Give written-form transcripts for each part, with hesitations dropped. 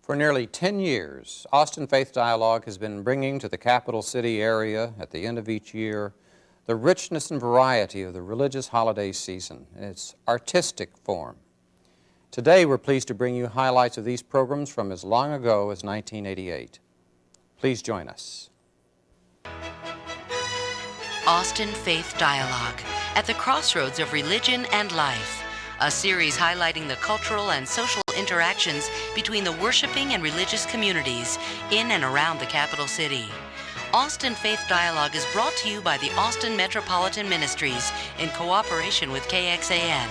For nearly 10 years, Austin Faith Dialogue has been bringing to the capital city area at the end of each year the richness and variety of the religious holiday season in its artistic form. Today, we're pleased to bring you highlights of these programs from as long ago as 1988. Please join us. Austin Faith Dialogue, at the crossroads of religion and life, a series highlighting the cultural and social interactions between the worshiping and religious communities in and around the capital city. Austin Faith Dialogue is brought to you by the Austin Metropolitan Ministries in cooperation with KXAN.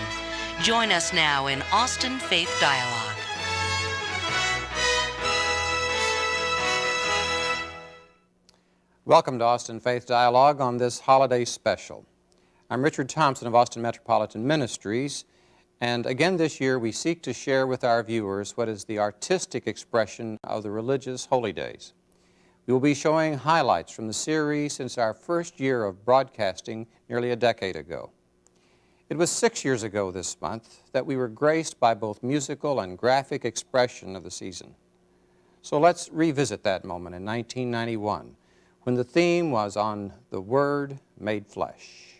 Join us now in Austin Faith Dialogue. Welcome to Austin Faith Dialogue on this holiday special. I'm Richard Thompson of Austin Metropolitan Ministries, and again this year we seek to share with our viewers what is the artistic expression of the religious holy days. We will be showing highlights from the series since our first year of broadcasting nearly a decade ago. It was 6 years ago this month that we were graced by both musical and graphic expression of the season. So let's revisit that moment in 1991, when the theme was on the Word made flesh.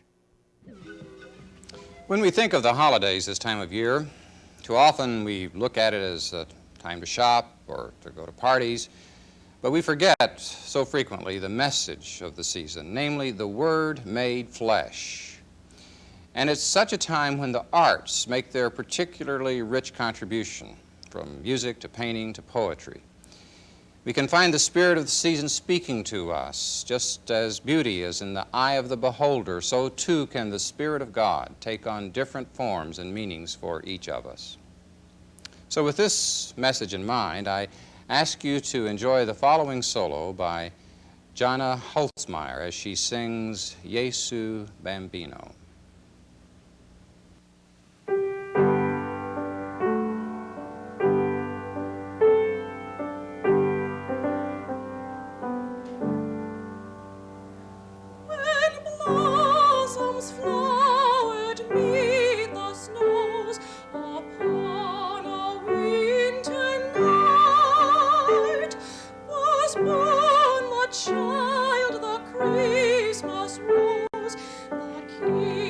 When we think of the holidays this time of year, too often we look at it as a time to shop or to go to parties, but we forget so frequently the message of the season, namely the Word made flesh. And it's such a time when the arts make their particularly rich contribution, from music to painting to poetry. We can find the spirit of the season speaking to us. Just as beauty is in the eye of the beholder, so too can the Spirit of God take on different forms and meanings for each of us. So with this message in mind, I ask you to enjoy the following solo by Jana Holzmeier as she sings Jesu Bambino. Child, the Christmas rose, the King.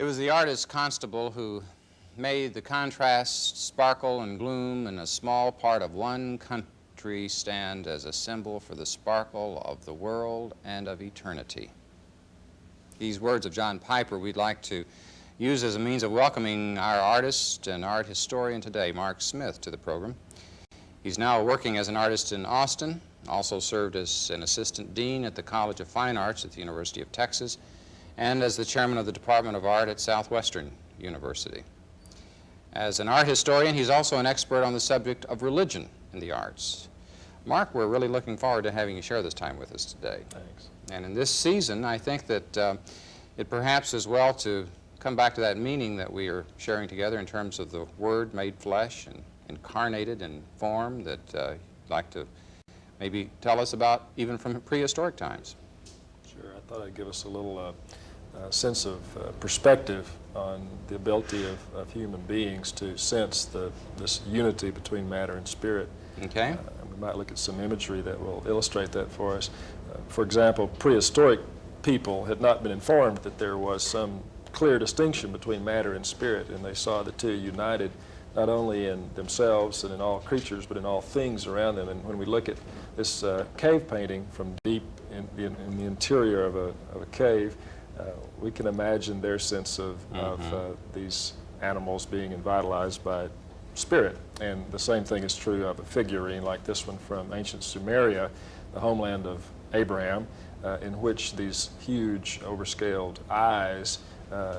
It was the artist Constable who made the contrast, sparkle, and gloom in a small part of one country stand as a symbol for the sparkle of the world and of eternity. These words of John Piper we'd like to use as a means of welcoming our artist and art historian today, Mark Smith, to the program. He's now working as an artist in Austin, also served as an assistant dean at the College of Fine Arts at the University of Texas, and as the chairman of the Department of Art at Southwestern University. As an art historian, he's also an expert on the subject of religion in the arts. Mark, we're really looking forward to having you share this time with us today. Thanks. And in this season, I think that it perhaps is well to come back to that meaning that we are sharing together in terms of the Word made flesh and incarnated in form that you'd like to maybe tell us about even from prehistoric times. Sure. I thought I'd give us a little sense of perspective on the ability of human beings to sense this unity between matter and spirit. Okay. And we might look at some imagery that will illustrate that for us. For example, prehistoric people had not been informed that there was some clear distinction between matter and spirit, and they saw the two united not only in themselves and in all creatures, but in all things around them. And when we look at this cave painting from deep in the interior of a cave, we can imagine their sense of these animals being vitalized by spirit. And the same thing is true of a figurine like this one from ancient Sumeria, the homeland of Abraham, in which these huge overscaled eyes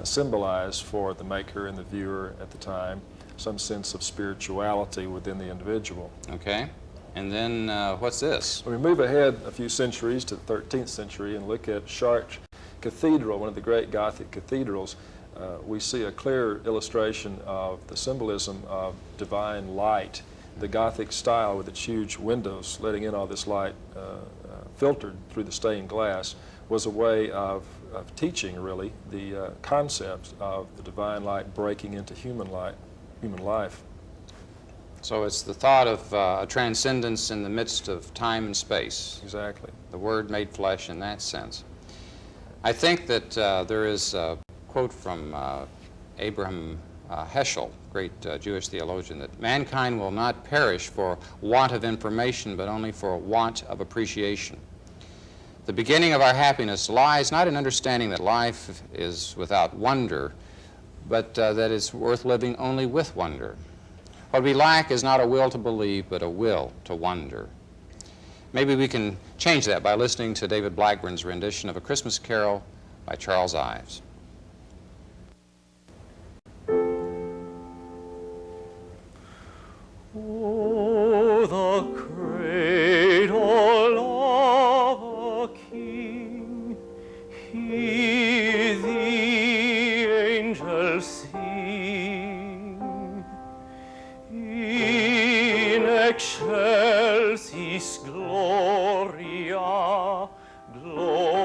symbolize for the maker and the viewer at the time some sense of spirituality within the individual. Okay. And then what's this? When we move ahead a few centuries to the 13th century and look at Chartres Cathedral, one of the great Gothic cathedrals, we see a clear illustration of the symbolism of divine light. The Gothic style with its huge windows letting in all this light filtered through the stained glass was a way of teaching, really, the concept of the divine light breaking into human life. So it's the thought of a transcendence in the midst of time and space. Exactly. The Word made flesh in that sense. I think that there is a quote from Abraham Heschel, great Jewish theologian, that mankind will not perish for want of information, but only for want of appreciation. The beginning of our happiness lies not in understanding that life is without wonder, but that it's worth living only with wonder. What we lack is not a will to believe, but a will to wonder. Maybe we can change that by listening to David Blackburn's rendition of A Christmas Carol by Charles Ives. Oh, the cradle of a king, hear the angels sing, in excelsis gloria, gloria.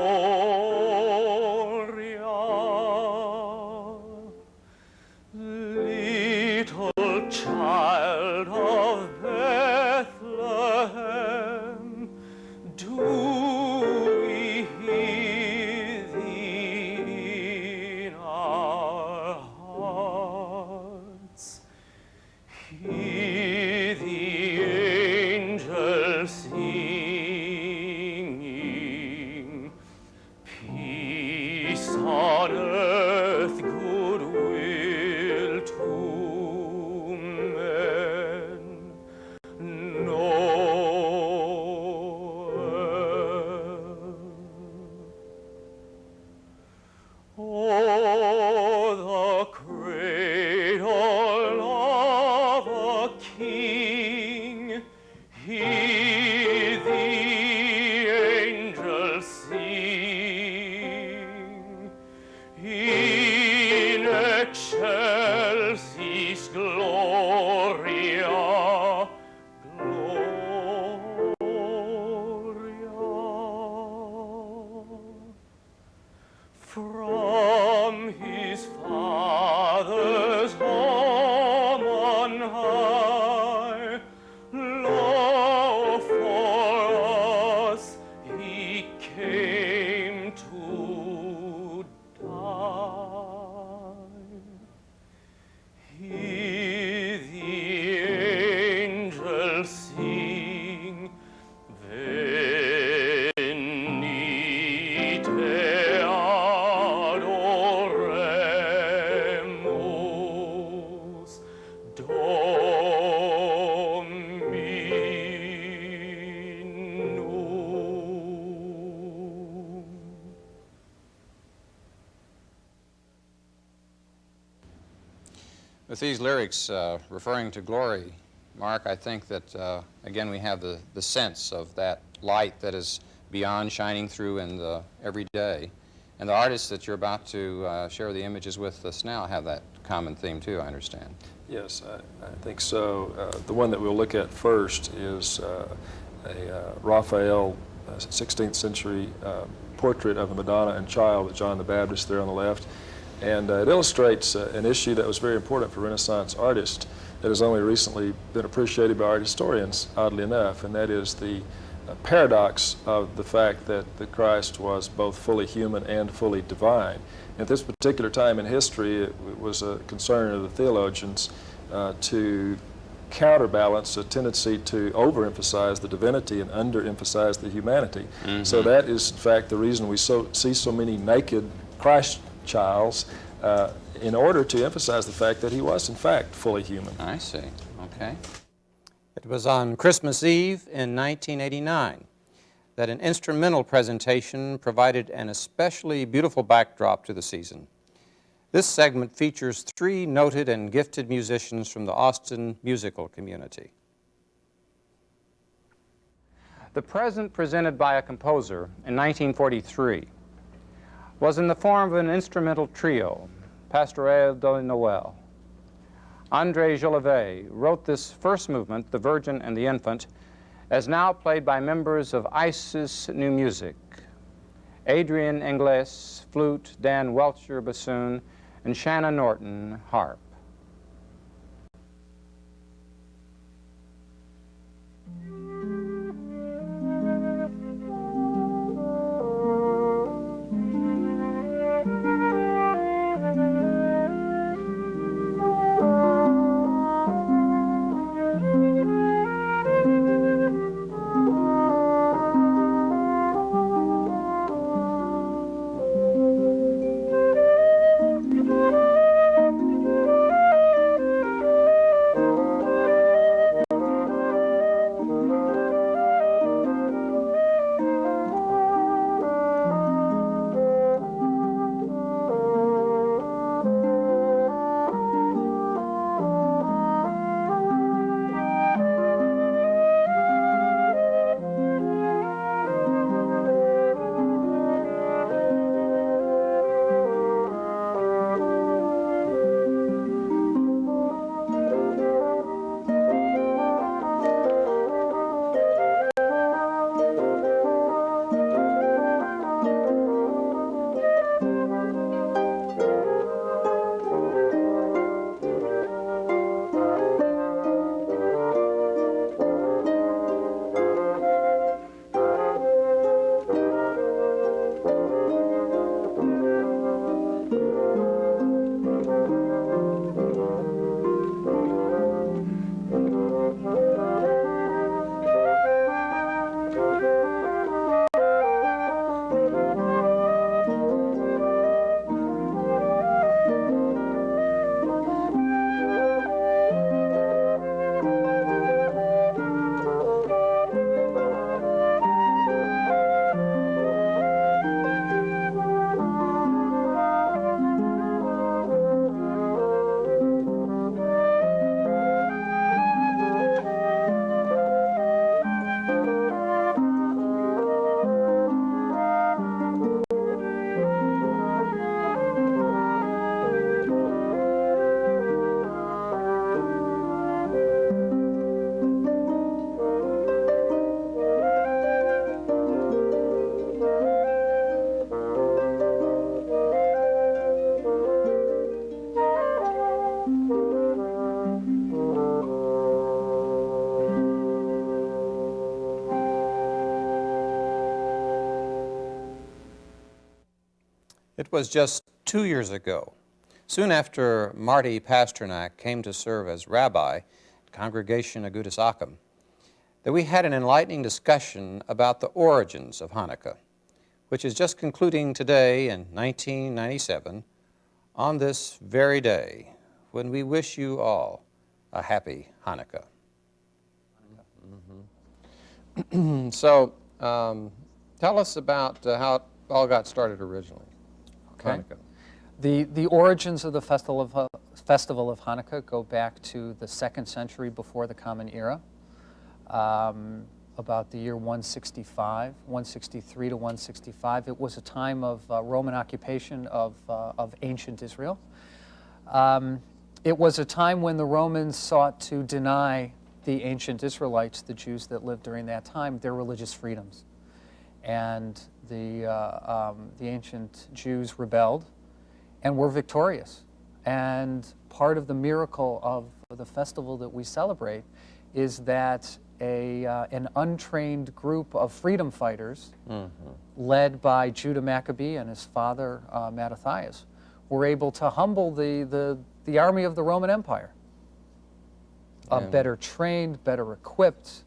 Little child of Bethlehem, do we hear thee in our hearts? Hear the angels singing, peace on earth, goodwill to men. Noel. Oh, the cradle of a king, hear the angels sing, in excelsis gloria, gloria. From his father's home on high, lo, for us he came to die. With these lyrics referring to glory, Mark, I think that, again, we have the sense of that light that is beyond shining through in the everyday. And the artists that you're about to share the images with us now have that common theme, too, I understand. Yes, I think so. The one that we'll look at first is a Raphael 16th century portrait of a Madonna and Child with John the Baptist there on the left. And it illustrates an issue that was very important for Renaissance artists that has only recently been appreciated by art historians, oddly enough, and that is the paradox of the fact that the Christ was both fully human and fully divine. At this particular time in history, it was a concern of the theologians to counterbalance a tendency to overemphasize the divinity and underemphasize the humanity. So that is, in fact, the reason we see so many naked Christ childs, in order to emphasize the fact that he was, in fact, fully human. I see. Okay. It was on Christmas Eve in 1989 that an instrumental presentation provided an especially beautiful backdrop to the season. This segment features 3 noted and gifted musicians from the Austin musical community. The present presented by a composer in 1943 was in the form of an instrumental trio, Pastoral de Noël. André Jolivet wrote this first movement, The Virgin and the Infant, as now played by members of Isis New Music, Adrian Ingles, flute, Dan Welcher, bassoon, and Shanna Norton, harp. It was just 2 years ago, soon after Marty Pasternak came to serve as rabbi at Congregation Agudas Achim, that we had an enlightening discussion about the origins of Hanukkah, which is just concluding today in 1997, on this very day, when we wish you all a happy Hanukkah. So, tell us about how it all got started originally. Okay. Hanukkah. The origins of the Festival festival of Hanukkah go back to the 2nd century before the Common Era, about the year 165, 163 to 165. It was a time of Roman occupation of ancient Israel. It was a time when the Romans sought to deny the ancient Israelites, the Jews that lived during that time, their religious freedoms. And the ancient Jews rebelled and were victorious. And part of the miracle of the festival that we celebrate is that an untrained group of freedom fighters, led by Judah Maccabee and his father Mattathias, were able to humble the army of the Roman Empire. Better trained, better equipped,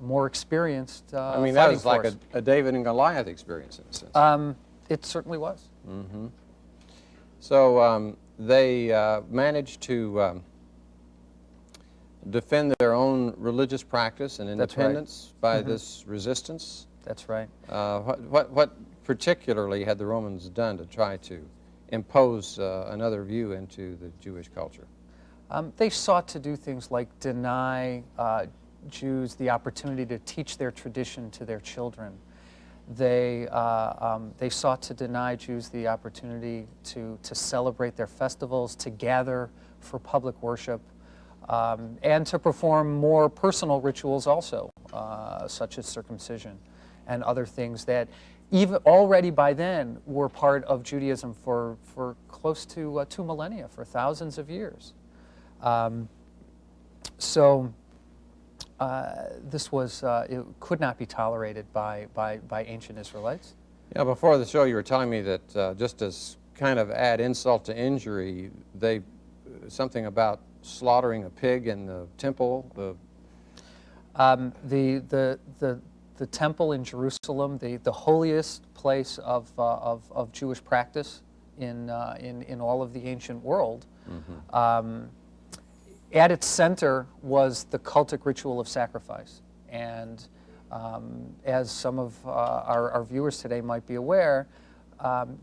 more experienced I mean, that was like a David and Goliath experience in a sense. It certainly was. So they managed to defend their own religious practice and That's right. independence by this resistance. That's right. What particularly had the Romans done to try to impose another view into the Jewish culture? They sought to do things like deny Jews the opportunity to teach their tradition to their children. They sought to deny Jews the opportunity to celebrate their festivals, to gather for public worship, and to perform more personal rituals also, such as circumcision and other things that even already by then were part of Judaism for close to 2 millennia, for thousands of years. This was, it could not be tolerated by ancient Israelites. Yeah, before the show you were telling me that just as kind of add insult to injury, something about slaughtering a pig in the temple. The temple in Jerusalem, the holiest place of Jewish practice in all of the ancient world. At its center was the cultic ritual of sacrifice. And as some of our viewers today might be aware,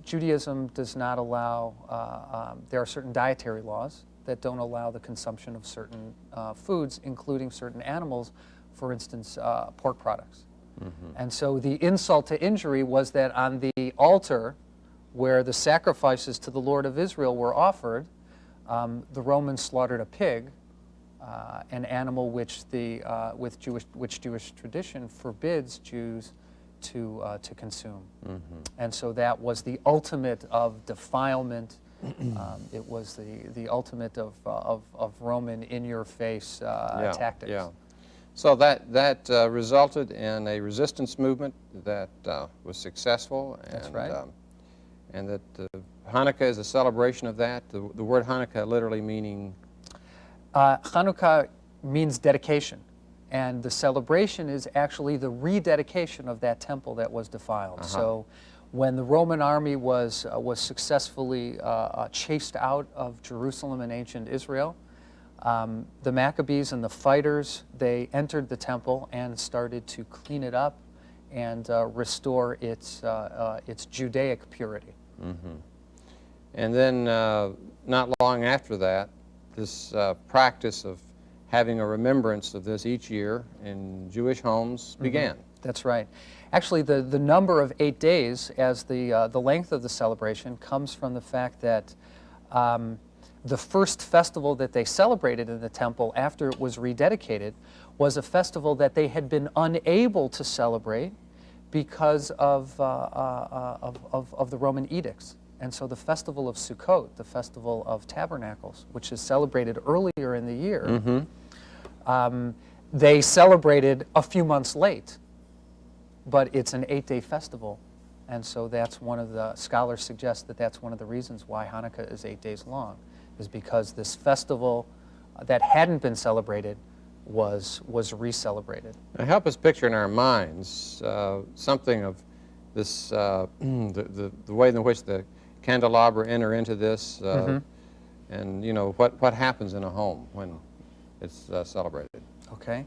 Judaism does not allow, there are certain dietary laws that don't allow the consumption of certain foods, including certain animals, for instance, pork products. And so the insult to injury was that on the altar where the sacrifices to the Lord of Israel were offered, the Romans slaughtered a pig, an animal which Jewish tradition forbids Jews to consume. And so that was the ultimate of defilement. It was the ultimate of Roman in-your-face tactics. Yeah. So that resulted in a resistance movement that was successful. And, That's right. And that Hanukkah is a celebration of that. The word Hanukkah literally meaning? Hanukkah means dedication. And the celebration is actually the rededication of that temple that was defiled. So when the Roman army was successfully chased out of Jerusalem in ancient Israel, the Maccabees and the fighters, they entered the temple and started to clean it up and restore its Judaic purity. And then not long after that, this practice of having a remembrance of this each year in Jewish homes began. That's right. Actually, the number of 8 days as the length of the celebration comes from the fact that the first festival that they celebrated in the temple after it was rededicated was a festival that they had been unable to celebrate because of the Roman edicts. And so the festival of Sukkot, the festival of tabernacles, which is celebrated earlier in the year, they celebrated a few months late, but it's an 8-day festival. And so that's one of the scholars suggest that that's one of the reasons why Hanukkah is 8 days long, is because this festival that hadn't been celebrated was re-celebrated. Now help us picture in our minds something of this, the way in which the candelabra enter into this, and you know what happens in a home when it's celebrated. Okay.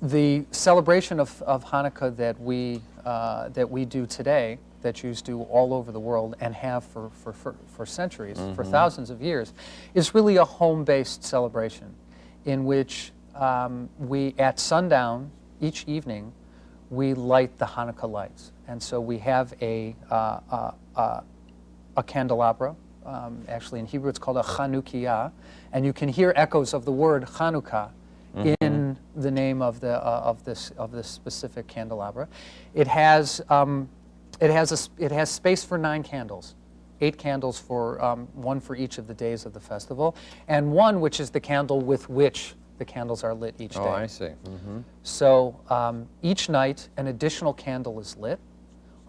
The celebration of Hanukkah that we do today, that Jews do all over the world and have for centuries, for thousands of years, is really a home-based celebration in which we, at sundown each evening, we light the Hanukkah lights. And so we have a candelabra. Actually, in Hebrew, it's called a Chanukiah, and you can hear echoes of the word Hanukkah in the name of this specific candelabra. It has space for 9 candles, 8 candles for one for each of the days of the festival, and one which is the candle with which the candles are lit each day. Oh, I see. So each night an additional candle is lit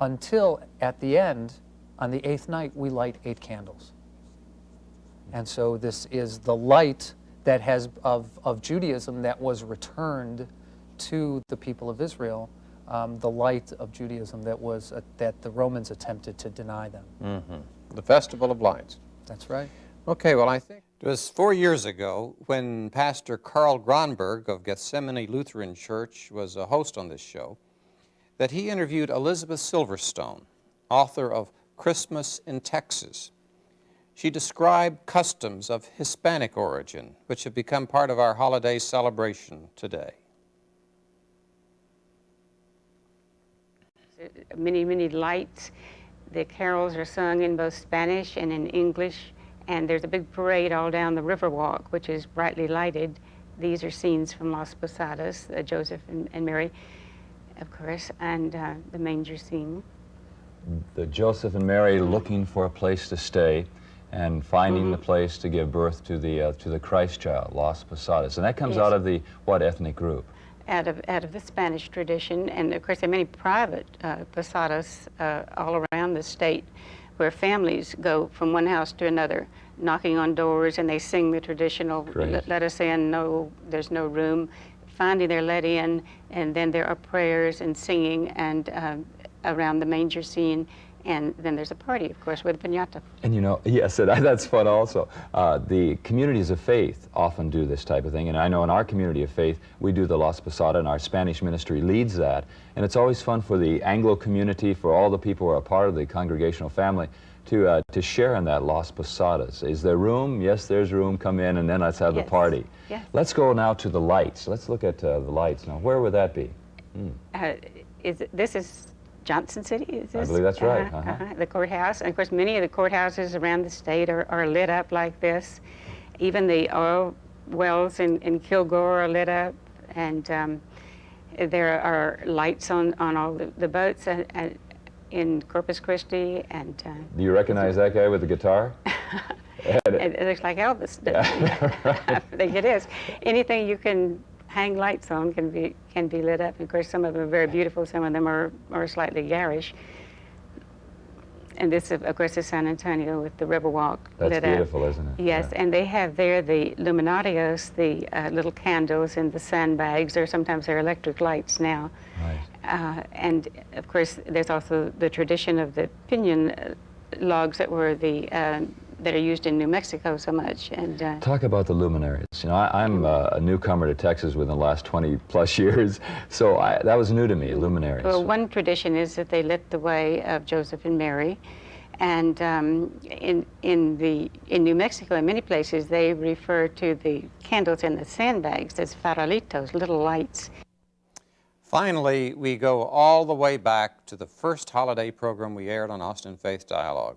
until at the end, on the 8th night, we light 8 candles. And so this is the light that has of Judaism that was returned to the people of Israel, the light of Judaism that the Romans attempted to deny them. The Festival of Lights. That's right. Okay, well, I think it was 4 years ago when Pastor Carl Gronberg of Gethsemane Lutheran Church was a host on this show that he interviewed Elizabeth Silverstone, author of Christmas in Texas. She described customs of Hispanic origin, which have become part of our holiday celebration today. Many, many lights. The carols are sung in both Spanish and in English, and there's a big parade all down the Riverwalk, which is brightly lighted. These are scenes from Las Posadas, Joseph and Mary, of course, and the manger scene. The Joseph and Mary looking for a place to stay and finding the place to give birth to the Christ child, Las Posadas. And that comes out of the what ethnic group? Out of the Spanish tradition, and of course there are many private posadas all around the state where families go from one house to another, knocking on doors, and they sing the traditional, let us in, no, there's no room. Finally they're let in, and then there are prayers and singing and around the manger scene. And then there's a party, of course, with a piñata. And you know, yes, that's fun also. The communities of faith often do this type of thing. And I know in our community of faith, we do the Las Posadas, and our Spanish ministry leads that. And it's always fun for the Anglo community, for all the people who are a part of the congregational family, to share in that Las Posadas. Is there room? Yes, there's room. Come in, and then let's have the party. Yes. Let's go now to the lights. Let's look at the lights. Now, where would that be? This is Johnson City, is this? I believe that's right. The courthouse. And of course, many of the courthouses around the state are lit up like this. Even the oil wells in Kilgore are lit up. And there are lights on all the boats in Corpus Christi. And do you recognize that guy with the guitar? It looks like Elvis. I think it is. Anything you can hang lights on can be lit up. Of course, some of them are very beautiful. Some of them are slightly garish. And this, of course, is San Antonio with the Riverwalk lit up. That's beautiful, isn't it? Yes, Yeah. and they have there the luminarios, the little candles in the sandbags, or sometimes they're electric lights now. Right. And of course, there's also the tradition of the piñon logs that were that are used in New Mexico so much. And talk about the luminaries. You know, I'm a newcomer to Texas within the last 20 plus years, so that was new to me, luminaries. Well, one tradition is that they lit the way of Joseph and Mary, and in New Mexico, in many places, they refer to the candles in the sandbags as farolitos, little lights. Finally, we go all the way back to the first holiday program we aired on Austin Faith Dialogue.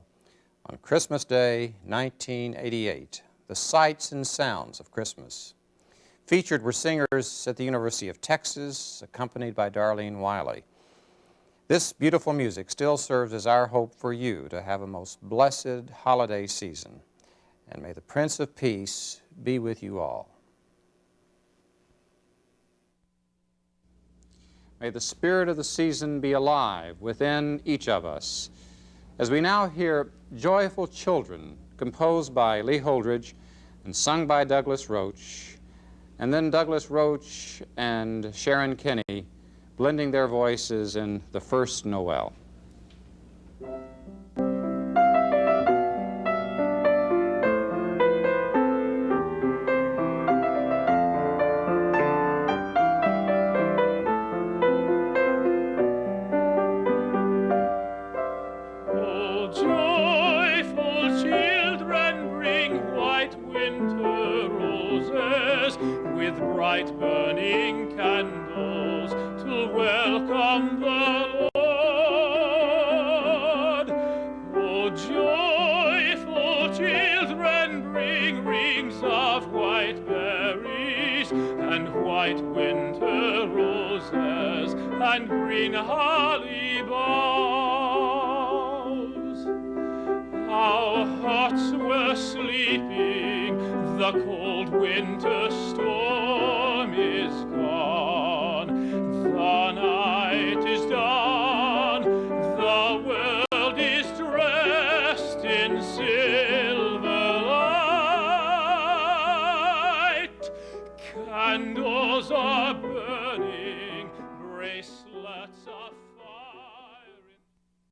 On Christmas Day, 1988, the sights and sounds of Christmas. Featured were singers at the University of Texas, accompanied by Darlene Wiley. This beautiful music still serves as our hope for you to have a most blessed holiday season. And may the Prince of Peace be with you all. May the spirit of the season be alive within each of us, as we now hear Joyful Children, composed by Lee Holdridge and sung by Douglas Roach, and then Douglas Roach and Sharon Kinney blending their voices in The First Noel. light burning candles to welcome the Lord. Oh, joyful children, bring rings of white berries and white winter roses and green holly boughs. Our hearts were sleeping, the cold winter storm is gone.